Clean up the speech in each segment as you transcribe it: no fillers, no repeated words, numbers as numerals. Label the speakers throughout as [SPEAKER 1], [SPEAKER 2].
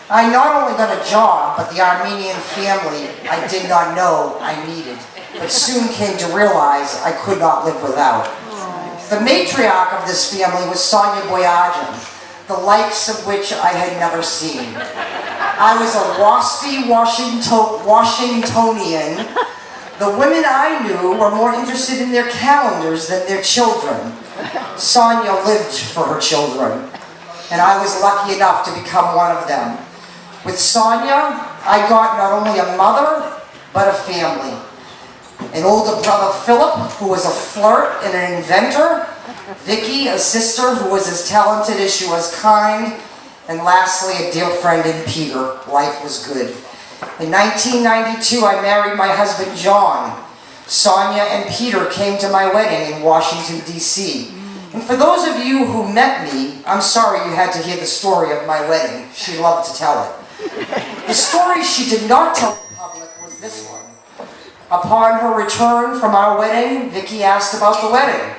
[SPEAKER 1] I not only got a job, but the Armenian family I did not know I needed, but soon came to realize I could not live without. The matriarch of this family was Sonia Boyadin, the likes of which I had never seen. I was a waspy Washingtonian. The women I knew were more interested in their calendars than their children. Sonia lived for her children, and I was lucky enough to become one of them. With Sonia, I got not only a mother, but a family. An older brother, Philip, who was a flirt and an inventor. Vicky, a sister who was as talented as she was kind. And lastly, a dear friend in Peter. Life was good. In 1992, I married my husband, John. Sonia and Peter came to my wedding in Washington, D.C. And for those of you who met me, I'm sorry you had to hear the story of my wedding. She loved to tell it. The story she did not tell the public was this one. Upon her return from our wedding, Vicky asked about the wedding.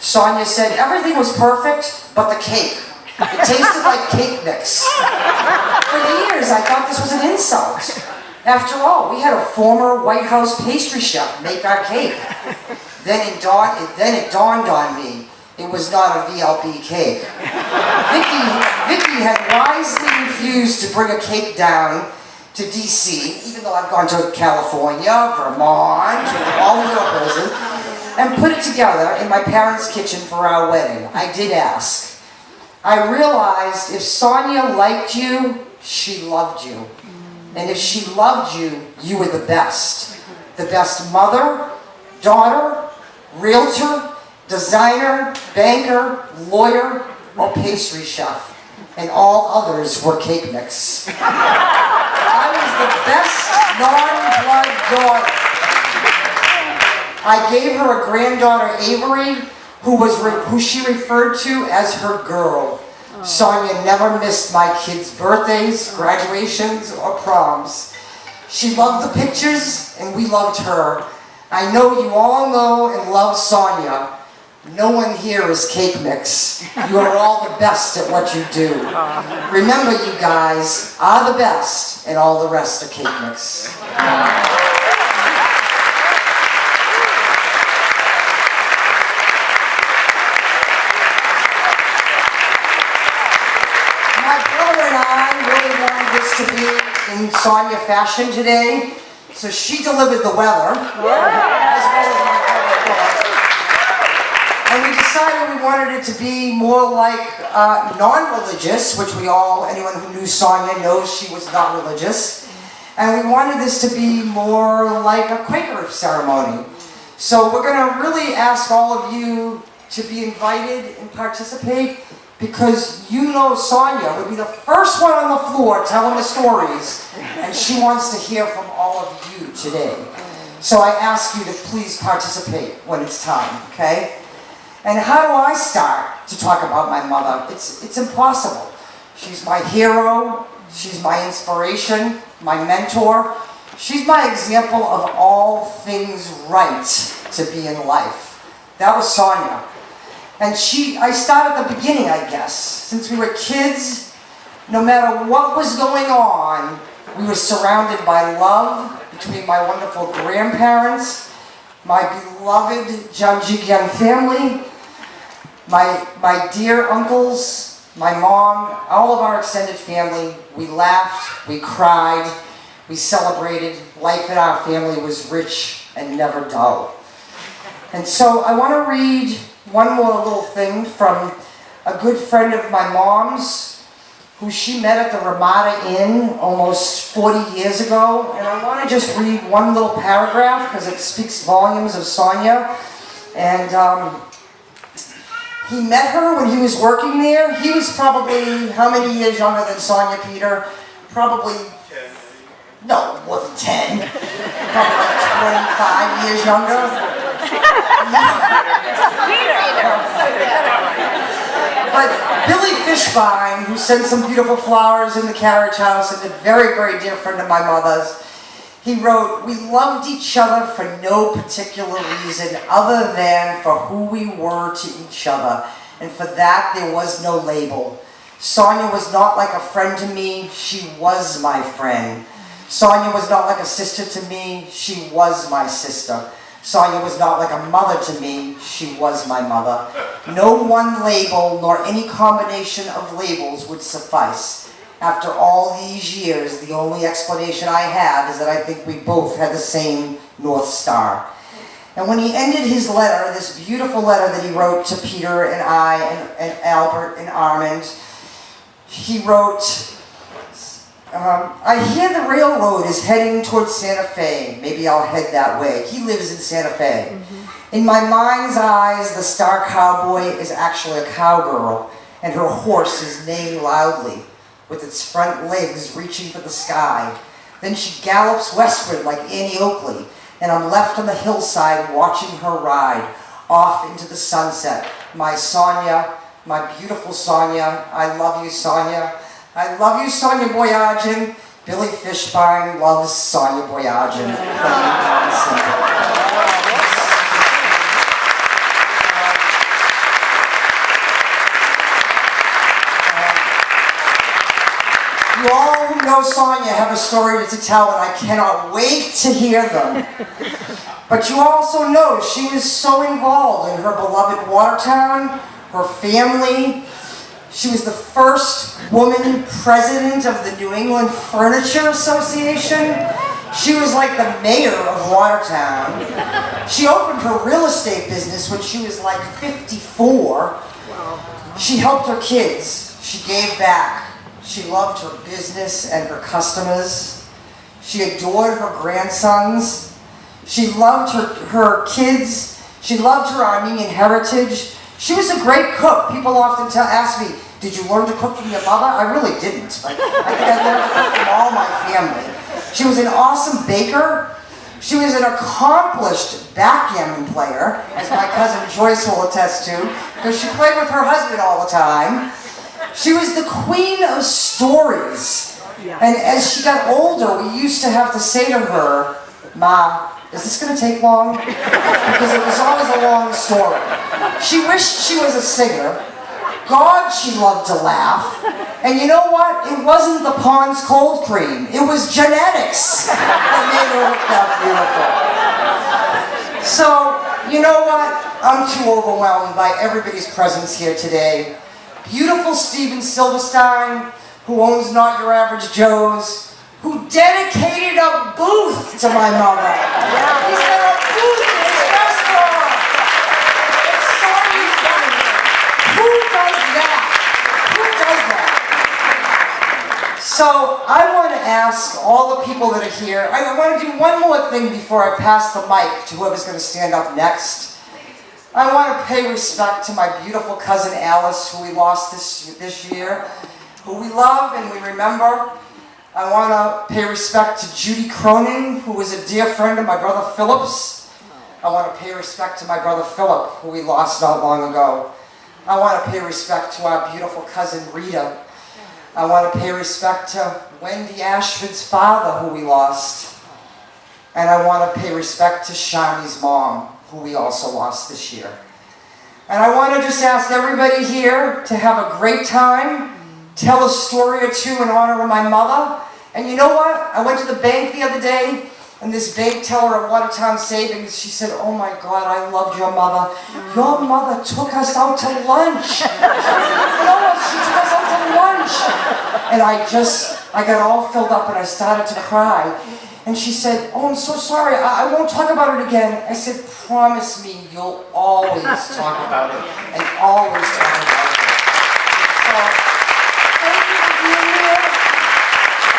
[SPEAKER 1] Sonia said everything was perfect, but the cake. It tasted like cake mix. For years, I thought this was an insult. After all, we had a former White House pastry chef make our cake. Then it dawned on me. It was not a VLB cake. Vicky had wisely refused to bring a cake down to D.C., even though I've gone to California, Vermont, all the other places, and put it together in my parents' kitchen for our wedding. I did ask. I realized if Sonia liked you, she loved you. And if she loved you, you were the best. The best mother, daughter, realtor, designer, banker, lawyer, or pastry chef. And all others were cake mix. I was the best non-blood daughter. I gave her a granddaughter, Avery, who she referred to as her girl. Sonia never missed my kids' birthdays, graduations, or proms. She loved the pictures, and we loved her. I know you all know and love Sonia. No one here is cake mix. You are all the best at what you do. Remember, you guys are the best, and all the rest are cake mix. My brother and I really wanted this to be in Sonia fashion today, so she delivered the weather, as well as my brother thought. And we decided we wanted it to be more like non-religious, which anyone who knew Sonia knows she was not religious. And we wanted this to be more like a Quaker ceremony. So we're going to really ask all of you to be invited and participate, because you know Sonia would be the first one on the floor telling the stories, and she wants to hear from all of you today. So I ask you to please participate when it's time, okay? And how do I start to talk about my mother? It's impossible. She's my hero, she's my inspiration, my mentor. She's my example of all things right to be in life. That was Sonia. And I start at the beginning, I guess. Since we were kids, no matter what was going on, we were surrounded by love between my wonderful grandparents, my beloved Janjigyan family, my dear uncles, my mom, all of our extended family. We laughed, we cried, we celebrated. Life in our family was rich and never dull. And so I want to read one more little thing from a good friend of my mom's, who she met at the Ramada Inn almost 40 years ago. And I want to just read one little paragraph because it speaks volumes of Sonia. And he met her when he was working there. He was probably, how many years younger than Sonia, Peter? Probably, no, more than 10. Probably like 25 years younger. But Billy who sent some beautiful flowers in the carriage house, and a very, very dear friend of my mother's, He wrote, "We loved each other for no particular reason other than for who we were to each other, and for that there was no label. Sonia was not like a friend to me, she was my friend. Sonia was not like a sister to me, she was my sister. Sonia was not like a mother to me, she was my mother. No one label nor any combination of labels would suffice. After all these years, the only explanation I have is that I think we both had the same North Star." And when he ended his letter, this beautiful letter that he wrote to Peter and I and Albert and Armand, he wrote, "I hear the railroad is heading towards Santa Fe. Maybe I'll head that way." He lives in Santa Fe. "In my mind's eyes, the star cowboy is actually a cowgirl, and her horse is neighing loudly, with its front legs reaching for the sky. Then she gallops westward like Annie Oakley, and I'm left on the hillside watching her ride off into the sunset. My Sonia, my beautiful Sonia, I love you, Sonia. I love you, Sonia Boyadjian. Billy Fishbein loves Sonia Boyadjian." You all who know Sonia have a story to tell, and I cannot wait to hear them. But you also know she was so involved in her beloved Watertown, her family. She was the first woman president of the New England Furniture Association. She was like the mayor of Watertown. She opened her real estate business when she was like 54. She helped her kids. She gave back. She loved her business and her customers. She adored her grandsons. She loved her kids. She loved her Armenian heritage. She was a great cook. People often ask me, "Did you learn to cook from your mother?" I really didn't. I think I learned to cook from all my family. She was an awesome baker. She was an accomplished backgammon player, as my cousin Joyce will attest to, because she played with her husband all the time. She was the queen of stories. And as she got older, we used to have to say to her, "Ma, is this going to take long?" Because it was always a long story. She wished she was a singer. God, she loved to laugh. And you know what? It wasn't the Pond's cold cream. It was genetics that made her look that beautiful. So, you know what? I'm too overwhelmed by everybody's presence here today. Beautiful Steven Silverstein, who owns Not Your Average Joe's, who dedicated a booth to my mother. He's got a booth in his restaurant. It's Sonia's money. Who does that? Who does that? So I want to ask all the people that are here, I want to do one more thing before I pass the mic to whoever's going to stand up next. I want to pay respect to my beautiful cousin Alice, who we lost this year, who we love and we remember. I want to pay respect to Judy Cronin, who was a dear friend of my brother Philip's. I want to pay respect to my brother Philip, who we lost not long ago. I want to pay respect to our beautiful cousin Rita. I want to pay respect to Wendy Ashford's father, who we lost. And I want to pay respect to Shami's mom, who we also lost this year. And I want to just ask everybody here to have a great time, tell a story or two in honor of my mother. And you know what? I went to the bank the other day, and this bank teller at Watertown Savings, she said, "Oh my God, I loved your mother. Your mother took us out to lunch." She took us out to lunch. And I got all filled up and I started to cry. And she said, "Oh, I'm so sorry, I won't talk about it again." I said, "Promise me you'll always talk about it, and always talk about it." So, thank you for being here.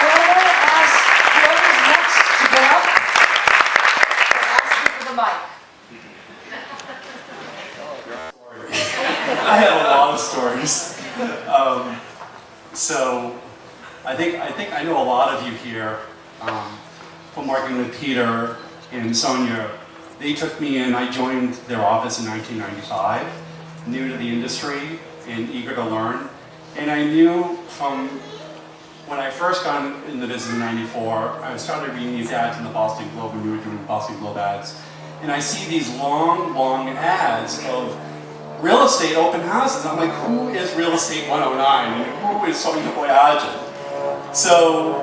[SPEAKER 1] And I want to ask whoever's next to get up to ask you for the mic.
[SPEAKER 2] I have a lot of stories. So, I think I know a lot of you here. From working with Peter and Sonia. They took me in, I joined their office in 1995, new to the industry and eager to learn. And I knew from when I first got in the business in '94, I started reading these ads in the Boston Globe when we were doing Boston Globe ads. And I see these long, long ads of real estate open houses. I'm like, who is Real Estate 109 and who is Sonia Boyajian? So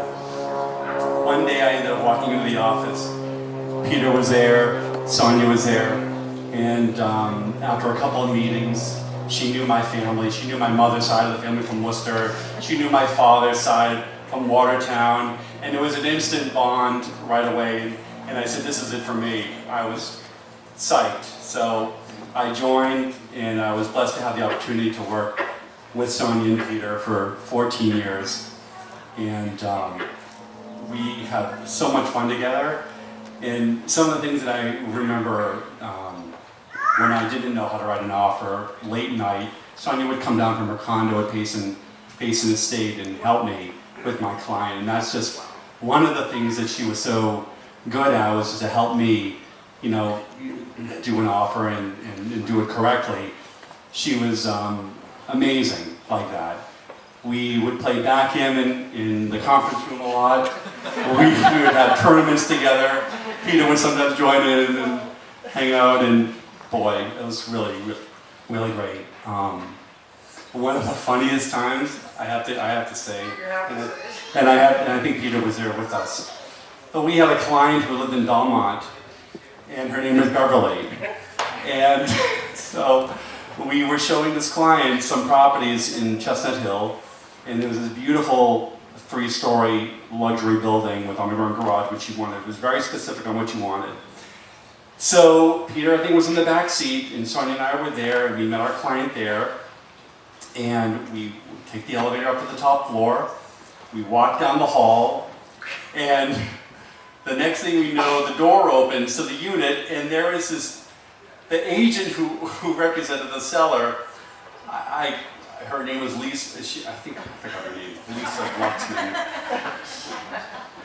[SPEAKER 2] one day I ended up walking into the office. Peter was there, Sonia was there, and after a couple of meetings, she knew my family. She knew my mother's side of the family from Worcester. She knew my father's side from Watertown, and it was an instant bond right away. And I said, this is it for me. I was psyched. So I joined, and I was blessed to have the opportunity to work with Sonia and Peter for 14 years. And we had so much fun together. And some of the things that I remember when I didn't know how to write an offer, late night, Sonia would come down from her condo at Payson Estate and help me with my client. And that's just one of the things that she was so good at, was just to help me, you know, do an offer and do it correctly. She was amazing like that. We would play backgammon in the conference room a lot. We would have tournaments together. Peter would sometimes join in and hang out, and boy, it was really, really, really great. One of the funniest times, I have to say, and I think Peter was there with us. But we had a client who lived in Belmont, and her name was Beverly. And so we were showing this client some properties in Chestnut Hill, and there was this beautiful 3-story luxury building with underground garage, which she wanted. It was very specific on what she wanted. So Peter, I think, was in the back seat, and Sonia and I were there, and we met our client there. And we would take the elevator up to the top floor. We walked down the hall, and the next thing we know, the door opens to the unit, and there is the agent who represented the seller. Her name was Lisa. I forgot her name. Lisa Luxman.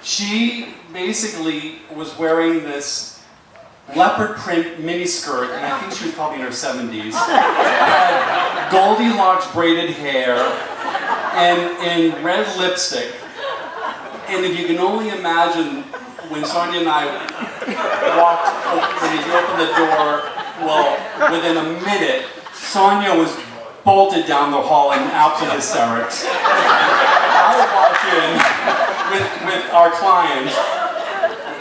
[SPEAKER 2] She basically was wearing this leopard print miniskirt, and I think she was probably in her 70s. Had Goldilocks braided hair and red lipstick. And if you can only imagine when Sonia and I when he opened the door, well, within a minute, Sonia was bolted down the hall in absolute hysterics. I walked in with our client.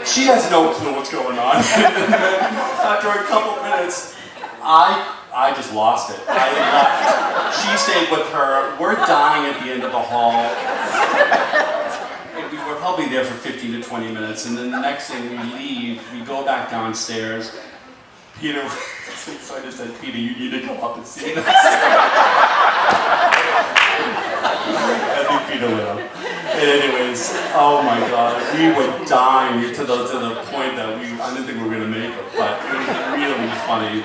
[SPEAKER 2] She has no clue what's going on. And then after a couple minutes, I just lost it. I left. She stayed with her. We're dying at the end of the hall. And we were probably there for 15 to 20 minutes, and then the next thing we leave, we go back downstairs. Peter, so I just said, Peter, you need to go up and see this. I think Peter will. And anyways, oh my God, we were dying to the point that I didn't think we were going to make it, but it was really funny.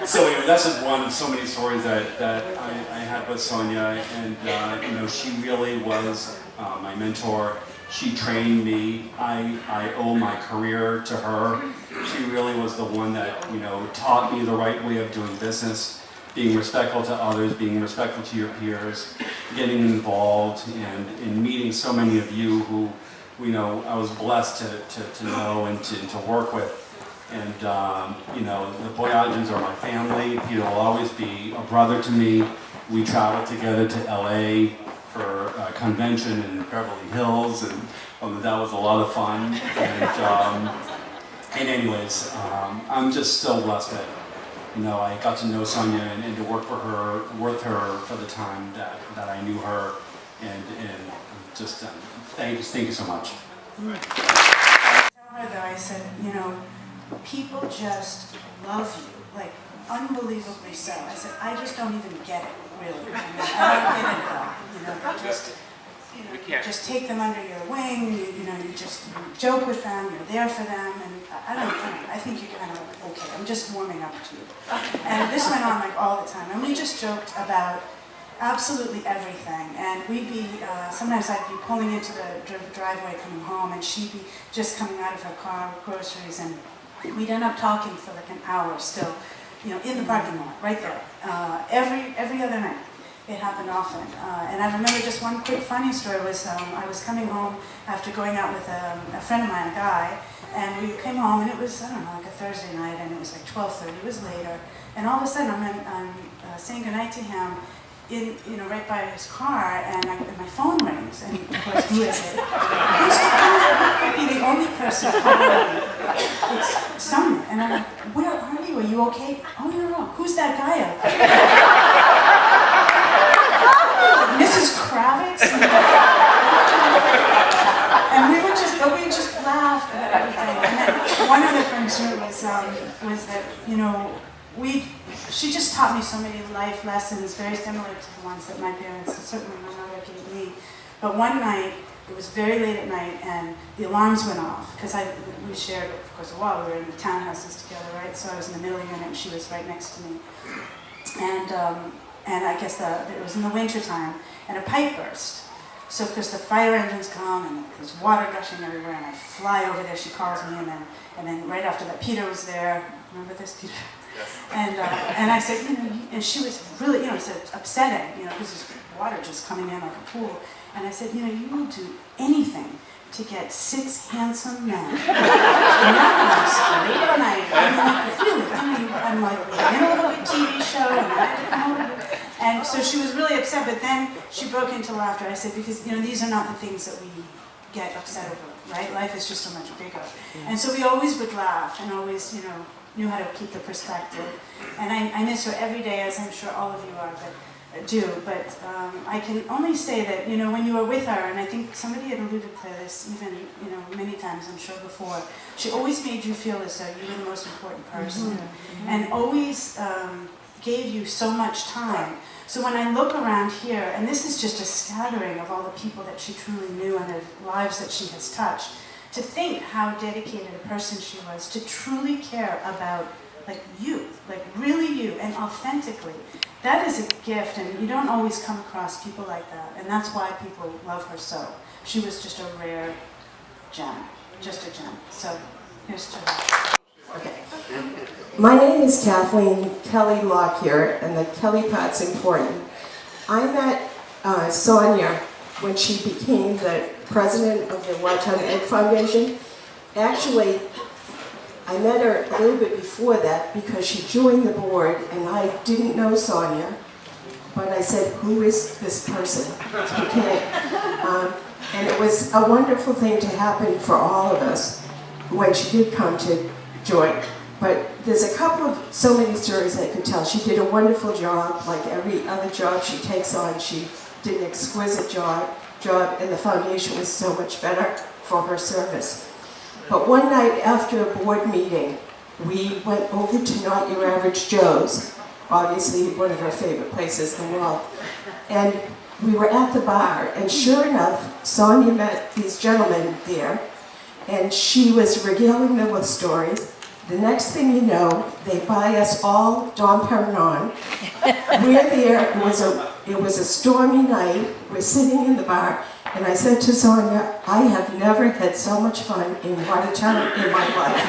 [SPEAKER 2] So anyway, that's just one of so many stories that I had with Sonia, and you know, she really was my mentor. She trained me. I owe my career to her. She really was the one that, you know, taught me the right way of doing business, being respectful to others, being respectful to your peers, getting involved, and meeting so many of you who, you know, I was blessed to know and to work with. And, you know, the Boyajians are my family. Peter will always be a brother to me. We traveled together to LA for a convention in Beverly Hills, and that was a lot of fun. And anyways, I'm just so blessed that, you know, I got to know Sonia and to work with her for the time that I knew her, and just thank you so much.
[SPEAKER 3] I tell her though, I said, you know, people just love you, like unbelievably so. I said, I just don't even get it, really. I don't get it at all. You know, just take them under your wing. You know, you just joke with them. You're there for them, and I think you're kind of okay. I'm just warming up to you. And this went on like all the time, and we just joked about absolutely everything. And we'd be sometimes I'd be pulling into the driveway coming home, and she'd be just coming out of her car with groceries, and we'd end up talking for like an hour still, you know, in the parking lot, right there, every other night. it happened often. And I remember just one quick funny story was I was coming home after going out with a friend of mine, a guy, and we came home and it was, I don't know, like a Thursday night, and it was like 12:30, it was later, and all of a sudden I'm saying goodnight to him in, right by his car, and my phone rings, and of course, who is it? Who could be the only person calling me? It's Sonia, and I'm like, where are you? Are you okay? Oh, no, who's that guy out there? Mrs. Kravitz? And we just laughed about everything. And then one other thing too was that, she just taught me so many life lessons, very similar to the ones that my parents, and certainly my mother, gave me. But one night, it was very late at night, and the alarms went off, because we shared, of course, a wall. We were in the townhouses together, right? So I was in the middle unit, and she was right next to me. And I guess it was in the winter time, and a pipe burst. So of course the fire engines come, and there's water gushing everywhere, and I fly over there. She calls me, and then right after that, Peter was there. Remember this, Peter? Yes. And I said, and she was really, upsetting, because there's water just coming in like a pool. And I said, you will do anything to get 6 handsome men in that house late at night. I'm like in the middle of a TV show, and I have to come over. And so she was really upset, but then she broke into laughter. I said, because these are not the things that we get upset over, right? Life is just so much bigger. And so we always would laugh, and always, knew how to keep the perspective. And I miss her every day, as I'm sure all of you are, but I can only say that, when you were with her, and I think somebody had alluded to this even, many times, I'm sure before, she always made you feel as though you were the most important person, and always gave you so much time. So when I look around here, and this is just a scattering of all the people that she truly knew and the lives that she has touched, to think how dedicated a person she was, to truly care about you, really you, and authentically. That is a gift, and you don't always come across people like that, and that's why people love her so. She was just a rare gem, just a gem. So, here's to her.
[SPEAKER 4] Okay. My name is Kathleen Kelly Lockyer, and the Kelly part's important. I met Sonia when she became the president of the Wartime Egg Foundation. Actually, I met her a little bit before that because she joined the board, and I didn't know Sonia, but I said, who is this person? Okay. And it was a wonderful thing to happen for all of us when she did come to join. But there's a couple of, so many stories I could tell. She did a wonderful job, like every other job she takes on. She did an exquisite job, and the foundation was so much better for her service. But one night after a board meeting, we went over to Not Your Average Joe's, obviously one of our favorite places in the world. And we were at the bar, and sure enough, Sonia met these gentlemen there, and she was regaling them with stories. The next thing you know, they buy us all Dom Perignon. We're there, it was a stormy night, we're sitting in the bar, and I said to Sonia, I have never had so much fun in Watertown in my life.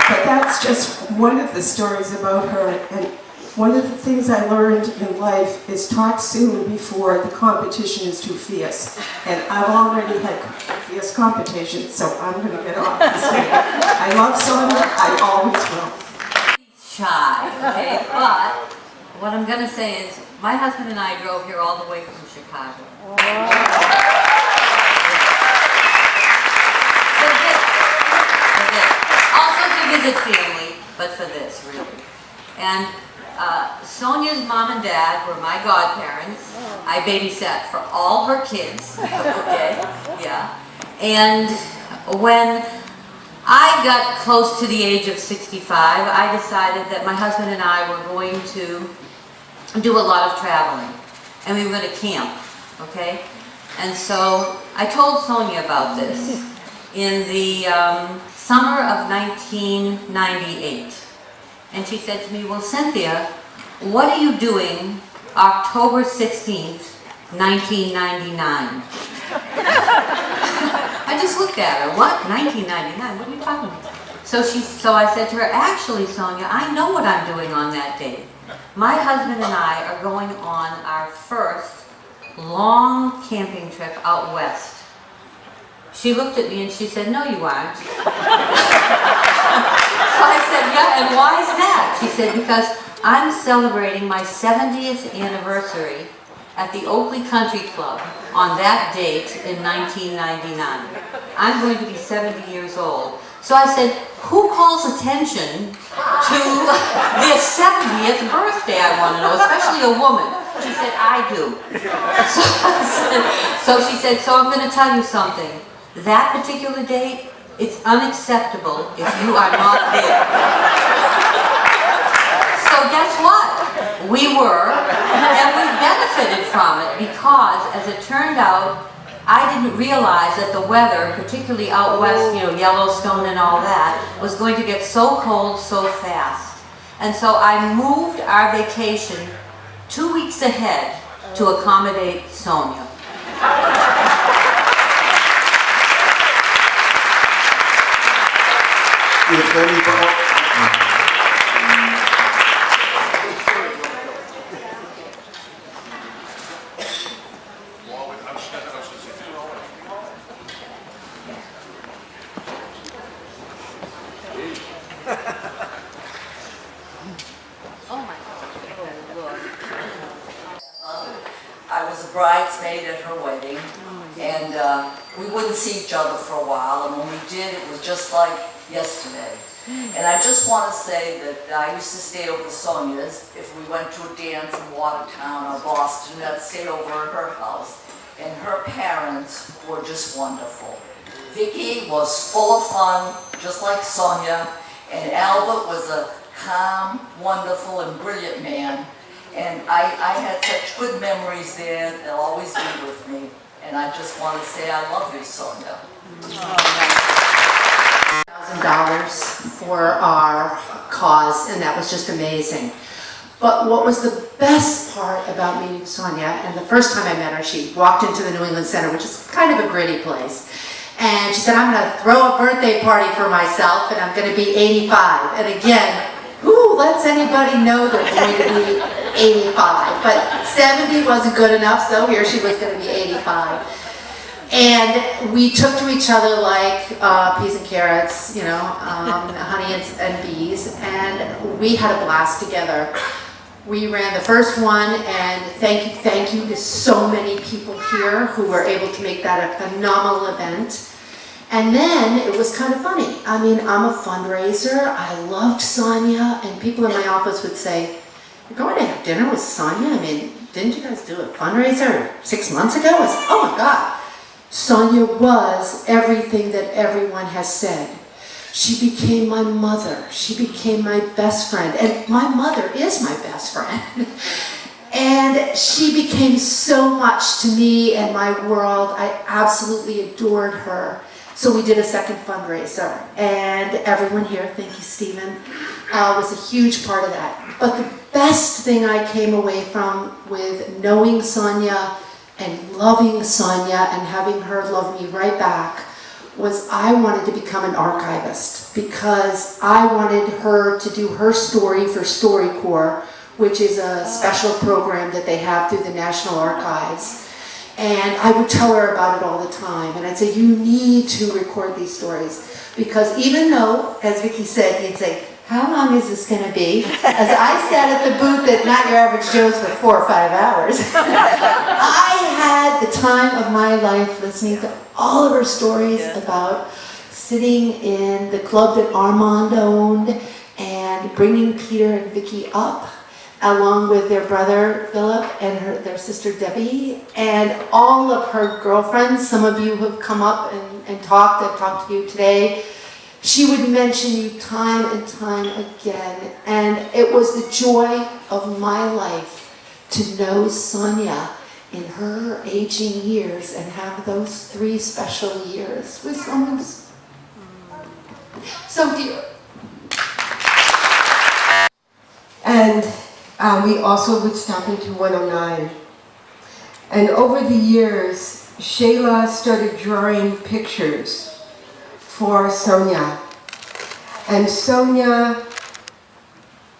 [SPEAKER 4] But that's just one of the stories about her, and one of the things I learned in life is talk soon before the competition is too fierce. And I've already had fierce competition, so I'm going to get off this way. I love Sonia, I always will.
[SPEAKER 5] Shy, okay? But what I'm going to say is, my husband and I drove here all the way from Chicago. Also to visit family, but for this, really. And Sonia's mom and dad were my godparents. I babysat for all her kids, okay, yeah. And when I got close to the age of 65, I decided that my husband and I were going to do a lot of traveling, and we were going to camp, okay? And so I told Sonia about this in the summer of 1998. And she said to me, well, Cynthia, what are you doing October 16th, 1999? I just looked at her, what? 1999? What are you talking about? So I said to her, actually, Sonia, I know what I'm doing on that day. My husband and I are going on our first long camping trip out west. She looked at me and she said, "No, you aren't." So I said, "Yeah, and why is that?" She said, "Because I'm celebrating my 70th anniversary at the Oakley Country Club on that date in 1999. I'm going to be 70 years old." So I said, "Who calls attention to their 70th birthday, I want to know, especially a woman?" She said, "I do." So she said, "So I'm going to tell you something. That particular date, it's unacceptable if you are not there." So guess what? We were, and we benefited from it because, as it turned out, I didn't realize that the weather, particularly out west, Yellowstone and all that, was going to get so cold so fast. And so I moved our vacation 2 weeks ahead to accommodate Sonia.
[SPEAKER 6] If anybody,
[SPEAKER 7] I was a bridesmaid at her wedding, and we wouldn't see each other for a while, and when we did, it was just like yesterday. And I just want to say that I used to stay over at Sonia's. If we went to a dance in Watertown or Boston, I'd stay over at her house, and her parents were just wonderful. Vicky was full of fun, just like Sonia, and Albert was a calm, wonderful, and brilliant man. And I had such good memories there. They'll always be with me. And I just want to say I love you, Sonia.
[SPEAKER 8] $1,000 for our cause, and that was just amazing. But what was the best part about meeting Sonia, and the first time I met her, she walked into the New England Center, which is kind of a gritty place. And she said, "I'm going to throw a birthday party for myself, and I'm going to be 85. And again, who lets anybody know they're going to be 85? But 70 wasn't good enough, so here she was going to be 85. And we took to each other like peas and carrots, honey and bees, and we had a blast together. We ran the first one, and thank you to so many people here who were able to make that a phenomenal event. And then it was kind of funny. I mean, I'm a fundraiser. I loved Sonia, and people in my office would say, "You're going to have dinner with Sonia? I mean, didn't you guys do a fundraiser 6 months ago?" I was, oh my God. Sonia was everything that everyone has said. She became my mother. She became my best friend. And my mother is my best friend. And she became so much to me and my world. I absolutely adored her. So we did a second fundraiser. And everyone here, thank you, Stephen, was a huge part of that. But the best thing I came away from with knowing Sonia and loving Sonia and having her love me right back was I wanted to become an archivist because I wanted her to do her story for StoryCorps, which is a special program that they have through the National Archives. And I would tell her about it all the time. And I'd say, "You need to record these stories." Because even though, as Vicki said, you'd say, "How long is this going to be?" As I sat at the booth at Not Your Average Joe's for 4 or 5 hours, I had the time of my life listening to all of her stories about sitting in the club that Armand owned and bringing Peter and Vicki up, along with their brother Philip and their sister Debbie, and all of her girlfriends. Some of you have come up and talked. I've talked to you today. She would mention you time and time again, and it was the joy of my life to know Sonia in her aging years and have those 3 special years with someone so dear.
[SPEAKER 4] And we also would stop into 109. And over the years, Shayla started drawing pictures for Sonia. And Sonia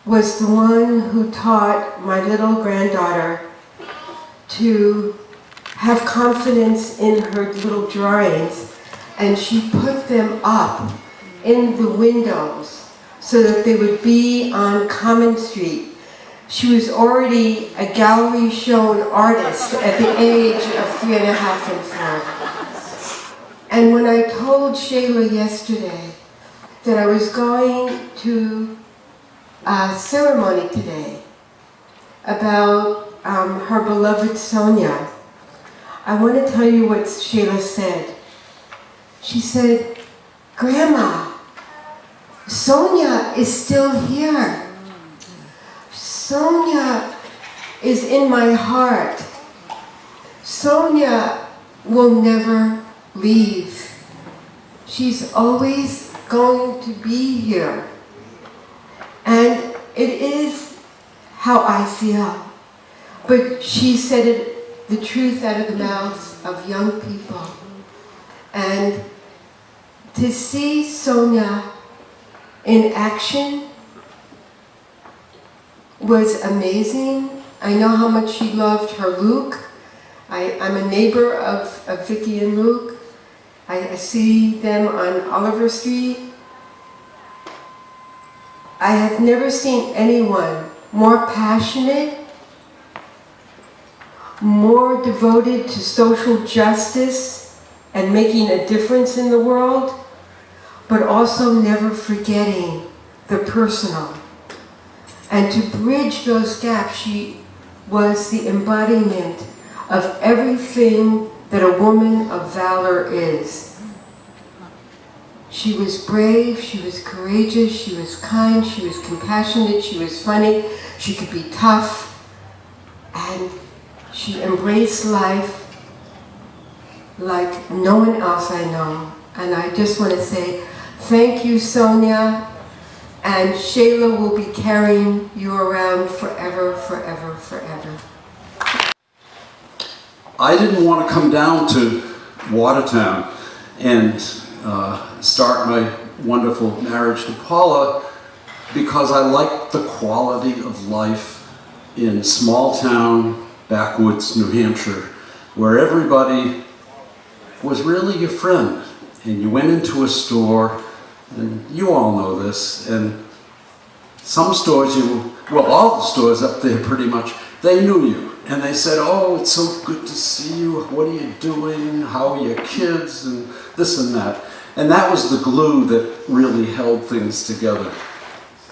[SPEAKER 4] was the one who taught my little granddaughter to have confidence in her little drawings, and she put them up in the windows so that they would be on Common Street. She was already a gallery shown artist at the age of 3.5 and 4. And when I told Shayla yesterday that I was going to a ceremony today about her beloved Sonia, I want to tell you what Shayla said. She said, "Grandma, Sonia is still here. Sonia is in my heart. Sonia will never leave. She's always going to be here." And it is how I feel. But she said it, the truth out of the mouths of young people. And to see Sonia in action was amazing. I know how much she loved her Luke. I'm a neighbor of Vicky and Luke. I see them on Oliver Street. I have never seen anyone more passionate, more devoted to social justice and making a difference in the world, but also never forgetting the personal. And to bridge those gaps, she was the embodiment of everything that a woman of valor is. She was brave, she was courageous, she was kind, she was compassionate, she was funny, she could be tough, and she embraced life like no one else I know. And I just want to say thank you, Sonia, and Shayla will be carrying you around forever, forever, forever.
[SPEAKER 6] I didn't want to come down to Watertown and start my wonderful marriage to Paula because I liked the quality of life in small town, backwoods New Hampshire, where everybody was really your friend. And you went into a store, and you all know this, and some stores all the stores up there pretty much, they knew you. And they said, "Oh, it's so good to see you. What are you doing? How are your kids?" And this and that. And that was the glue that really held things together.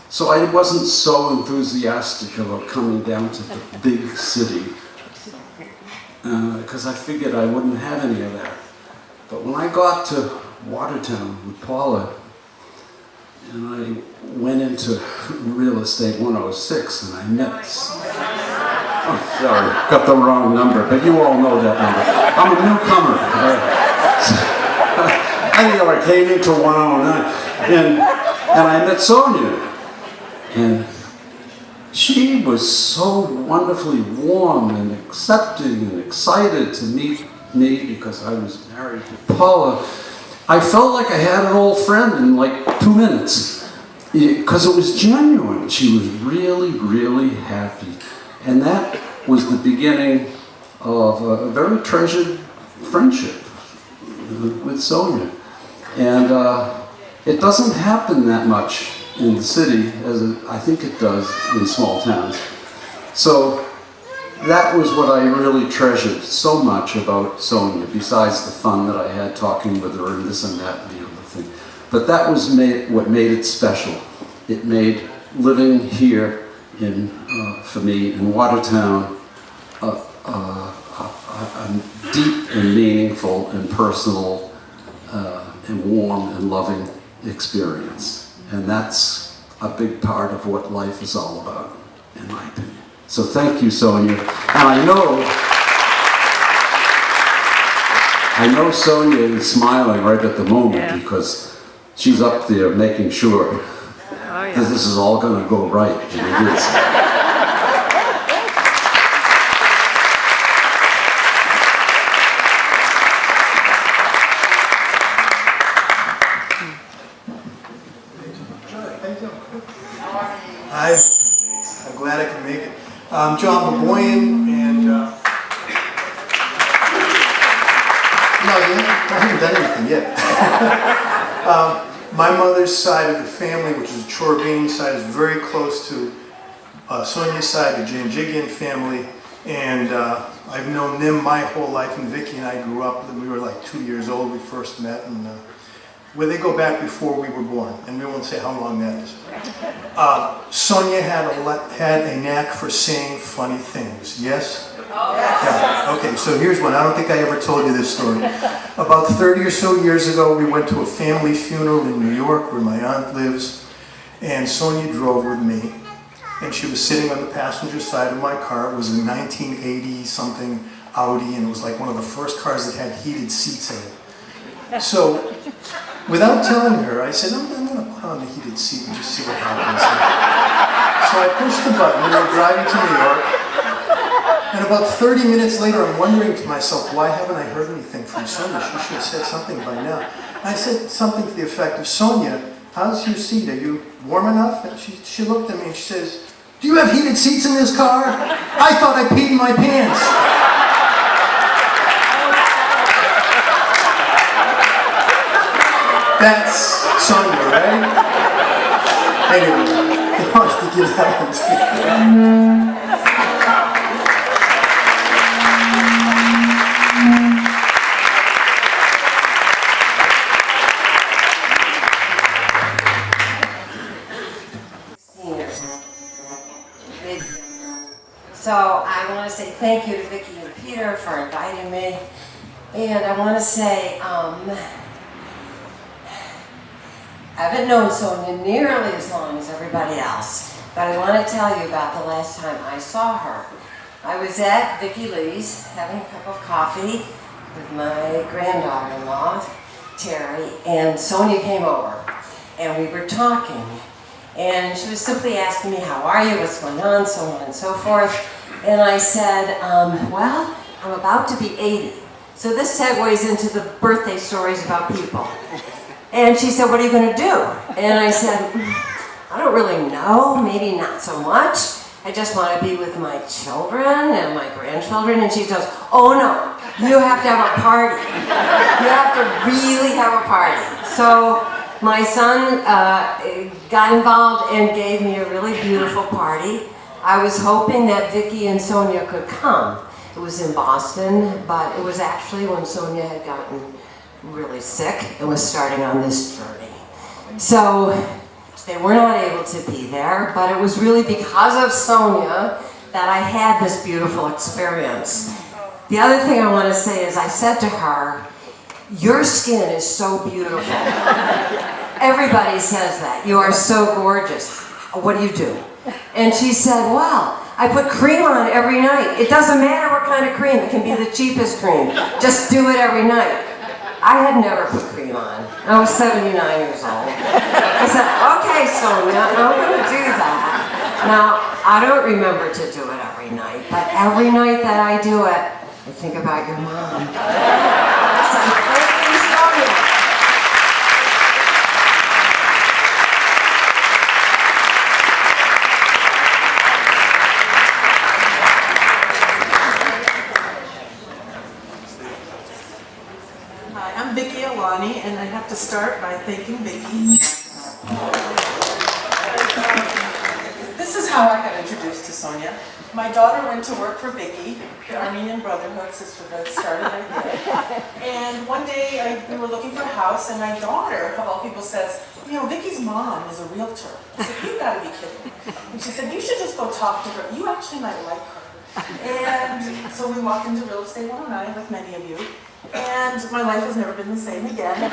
[SPEAKER 6] So I wasn't so enthusiastic about coming down to the big city because I figured I wouldn't have any of that. But when I got to Watertown with Paula, and I went into real estate 106, and I met... Oh, sorry, got the wrong number, but you all know that number. I'm a newcomer. Anyway, I came into 109, and I met Sonia. And she was so wonderfully warm and accepting and excited to meet me because I was married to Paula. I felt like I had an old friend in like 2 minutes because it was genuine. She was really, really happy. And that was the beginning of a very treasured friendship with Sonia. And it doesn't happen that much in the city as I think it does in small towns. So that was what I really treasured so much about Sonia, besides the fun that I had talking with her and this and that and the other thing. But that was what made it special. It made living here for me in Watertown a deep and meaningful and personal and warm and loving experience. And that's a big part of what life is all about, in my opinion. So thank you, Sonia. And I know Sonia is smiling right at the moment because she's up there making sure that this is all going to go right, and it is.
[SPEAKER 9] I've I'm John Baboyan, and no, I haven't done anything yet. My mother's side of the family, which is the Chorobanian side, is very close to Sonia's side, the Janjigian family, and I've known them my whole life. And Vicky and I grew up. We were like 2 years old. We first met, and where they go back before we were born, and we won't say how long that is. Sonia had a knack for saying funny things. Yes?
[SPEAKER 7] Oh, yes.
[SPEAKER 9] Yeah. Okay, so here's one. I don't think I ever told you this story. About 30 or so years ago, we went to a family funeral in New York where my aunt lives, and Sonia drove with me, and she was sitting on the passenger side of my car. It was a 1980-something Audi, and it was like one of the first cars that had heated seats in it. So, without telling her, I said, I'm going to put on the heated seat and just see what happens. So I pushed the button, and we're driving to New York. And about 30 minutes later, I'm wondering to myself, why haven't I heard anything from Sonia? She should have said something by now. I said something to the effect of, Sonia, how's your seat? Are you warm enough? And she looked at me and she says, do you have heated seats in this car? I thought I peed in my pants. That's Sonia, right? Anyway, I wanted to give that one to you.
[SPEAKER 10] So I want to say thank you to Vicki and Peter for inviting me. And I want to say, I haven't known Sonia nearly as long as everybody else, but I want to tell you about the last time I saw her. I was at Vicki Lee's having a cup of coffee with my granddaughter-in-law, Terry, and Sonia came over, and we were talking. And she was simply asking me, how are you, what's going on, so on and so forth. And I said, well, I'm about to be 80. So this segues into the birthday stories about people. And she said, what are you going to do? And I said, I don't really know, maybe not so much. I just want to be with my children and my grandchildren. And she goes, oh no, you have to have a party. You have to really have a party. So my son got involved and gave me a really beautiful party. I was hoping that Vicki and Sonia could come. It was in Boston, but it was actually when Sonia had gotten really sick and was starting on this journey. So they were not able to be there, but it was really because of Sonia that I had this beautiful experience. The other thing I want to say is I said to her, your skin is so beautiful. Everybody says that. You are so gorgeous. What do you do? And she said, well, I put cream on every night. It doesn't matter what kind of cream. It can be the cheapest cream. Just do it every night. I had never put cream on. I was 79 years old. I said, okay, Sonia, I'm going to do that. Now, I don't remember to do it every night, but every night that I do it, I think about your mom. So thank you, Sonia.
[SPEAKER 11] Hi, I'm Vicki Alani, and I have to start by thanking Vicki. This is how I got introduced to Sonia. My daughter went to work for Vicki, the Armenian Brotherhood Sisterhood started right there. And one day we were looking for a house, and my daughter, of all people, says, you know, Vicki's mom is a realtor. I said, you've got to be kidding. And she said, you should just go talk to her. You actually might like her. And so we walked into Real Estate 109 with many of you. And my life has never been the same again.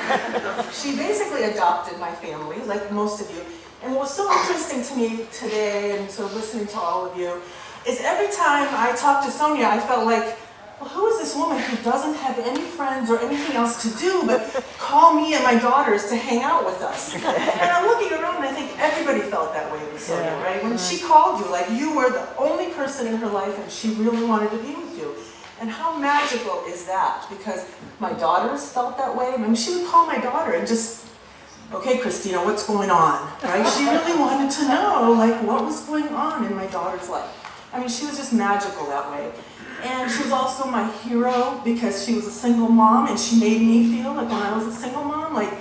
[SPEAKER 11] She basically adopted my family, like most of you. And what was so interesting to me today, and sort of listening to all of you, is every time I talked to Sonia, I felt like, well, who is this woman who doesn't have any friends or anything else to do but call me and my daughters to hang out with us? And I'm looking around and I think everybody felt that way with Sonia, right? When she called you, like you were the only person in her life and she really wanted to be with you. And how magical is that? Because my daughters felt that way. I mean, she would call my daughter and just, okay, Christina, what's going on? Right? She really wanted to know, like, what was going on in my daughter's life. I mean, she was just magical that way. And she was also my hero because she was a single mom and she made me feel like when I was a single mom, like,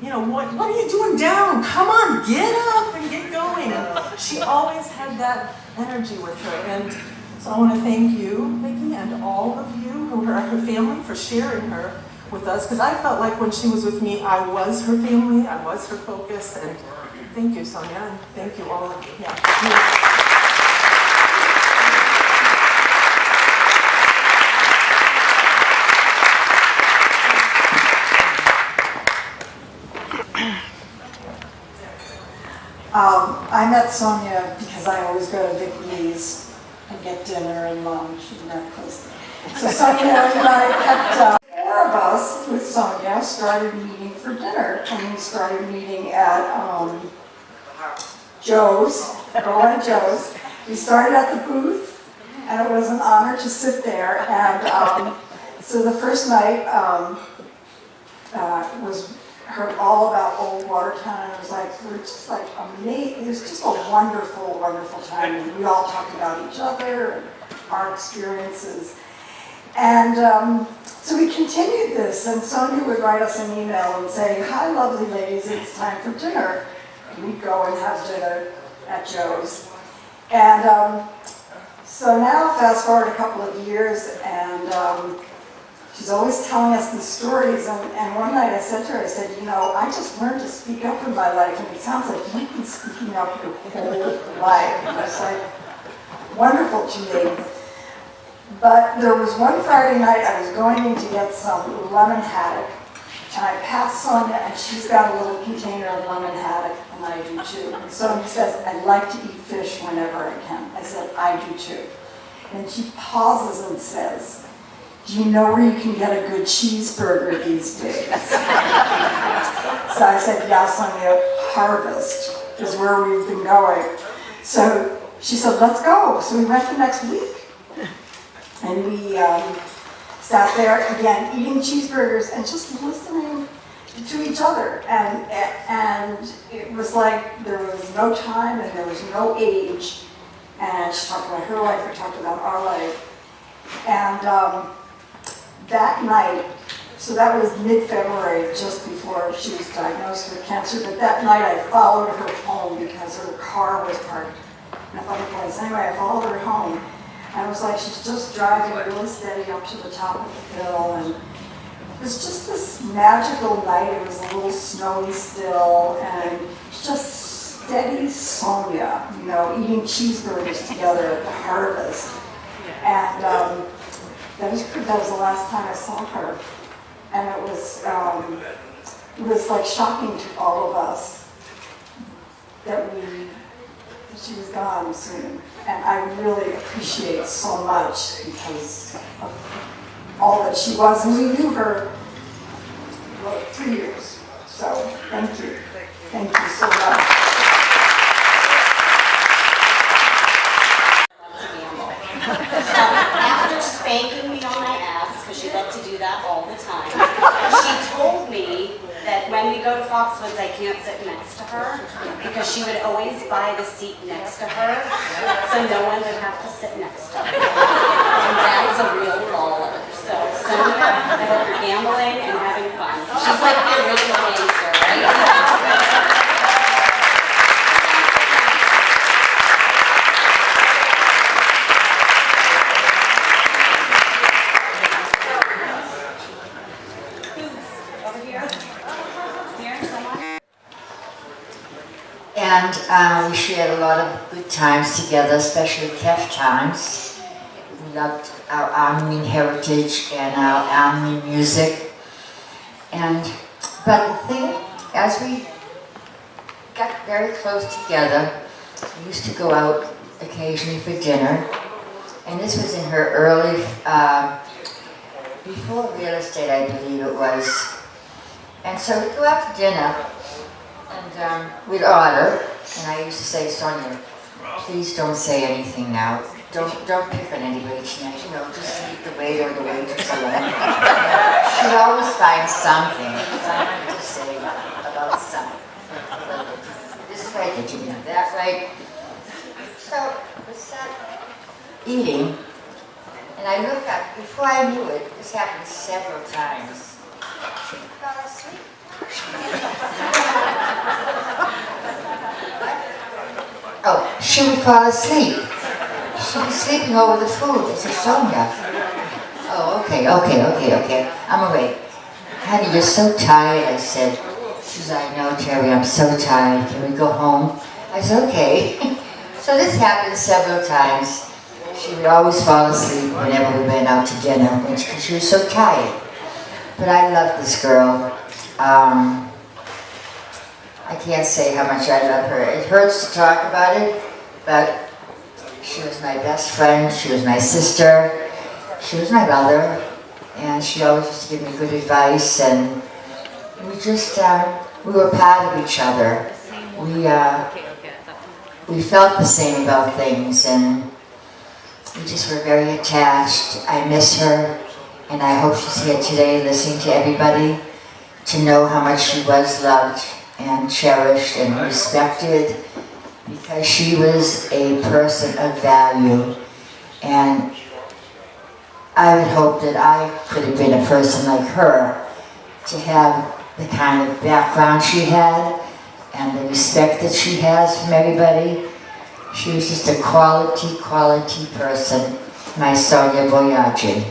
[SPEAKER 11] you know, what are you doing down? Come on, get up and get going. And she always had that energy with her. And so I want to thank you, Vicki, and all of you who are her family for sharing her with us. Because I felt like when she was with me, I was her family, I was her focus. And thank you, Sonia, and thank you all of you. Yeah.
[SPEAKER 1] I met Sonia because I always go to Vic Lee's and get dinner and lunch and breakfast. So Sonia and I kept, four of us with Sonia started meeting for dinner. And we started meeting at Joe's, Joe's. We started at the booth and it was an honor to sit there. And so the first night was heard all about Old Watertown, and it was like, we were just like amazing. It was just a wonderful, wonderful time. And we all talked about each other and our experiences. And so we continued this, and Sonia would write us an email and say, "Hi, lovely ladies, it's time for dinner." And we'd go and have dinner at Joe's. And so now, fast forward a couple of years, and she's always telling us these stories, and one night I said to her, I said, you know, I just learned to speak up in my life, and it sounds like you've been speaking up your whole life. And it's like, wonderful to me. But there was one Friday night I was going in to get some lemon haddock, and I passed Sonia, and she's got a little container of lemon haddock, and I do too. And Sonia says, I like to eat fish whenever I can. I said, I do too. And she pauses and says, do you know where you can get a good cheeseburger these days? So I said, yeah, Sonia, Harvest is where we've been going. So she said, let's go. So we went the next week. And we sat there, again, eating cheeseburgers and just listening to each other. And it was like there was no time and there was no age. And she talked about her life, we talked about our life. And that night, so that was mid-February, just before she was diagnosed with cancer, but that night I followed her home because her car was parked in a funny place. Anyway, I followed her home, and it was like she's just driving really steady up to the top of the hill, and it was just this magical night. It was a little snowy still, and just steady Sonia, you know, eating cheeseburgers together at the Harvest. And that was the last time I saw her, and it was like shocking to all of us that she was gone soon. And I really appreciate so much because of all that she was, and we knew her for 3 years. So thank you so much.
[SPEAKER 12] After spanking me on my ass, because she loved to do that all the time, she told me that when we go to Foxwoods, I can't sit next to her because she would always buy the seat next to her so no one would have to sit next to her. And that's a real baller. So, Sonia, I hope you're gambling and having fun. She's like the original gangster, right?
[SPEAKER 13] And we shared a lot of good times together, especially Kef times. We loved our Armenian heritage and our Armenian music. But the thing, as we got very close together, we used to go out occasionally for dinner. And this was in her early, before real estate, I believe it was. And so we'd go out to dinner. And we'd order, and I used to say, Sonia, please don't say anything now. Don't pick on anybody tonight. You know, just leave the waiter or the waitress alone. She'd always find something to say about something. This is right, did you do that right? So we sat eating, and I look up. Before I knew it, this happened several times. She fell asleep. Oh, she would fall asleep. She was sleeping over the food. I said, Sonia. Oh, okay. I'm awake. Honey, you're so tired, I said. She said, I know, Terry, I'm so tired. Can we go home? I said, okay. So this happened several times. She would always fall asleep whenever we went out to dinner because she was so tired. But I love this girl. I can't say how much I love her. It hurts to talk about it, but she was my best friend, she was my sister, she was my mother, and she always used to give me good advice, and we were part of each other. We felt the same about things, and we just were very attached. I miss her, and I hope she's here today listening to everybody to know how much she was loved and cherished and respected, because she was a person of value. And I would hope that I could have been a person like her, to have the kind of background she had and the respect that she has from everybody. She was just a quality person, my Sonia Boyaji.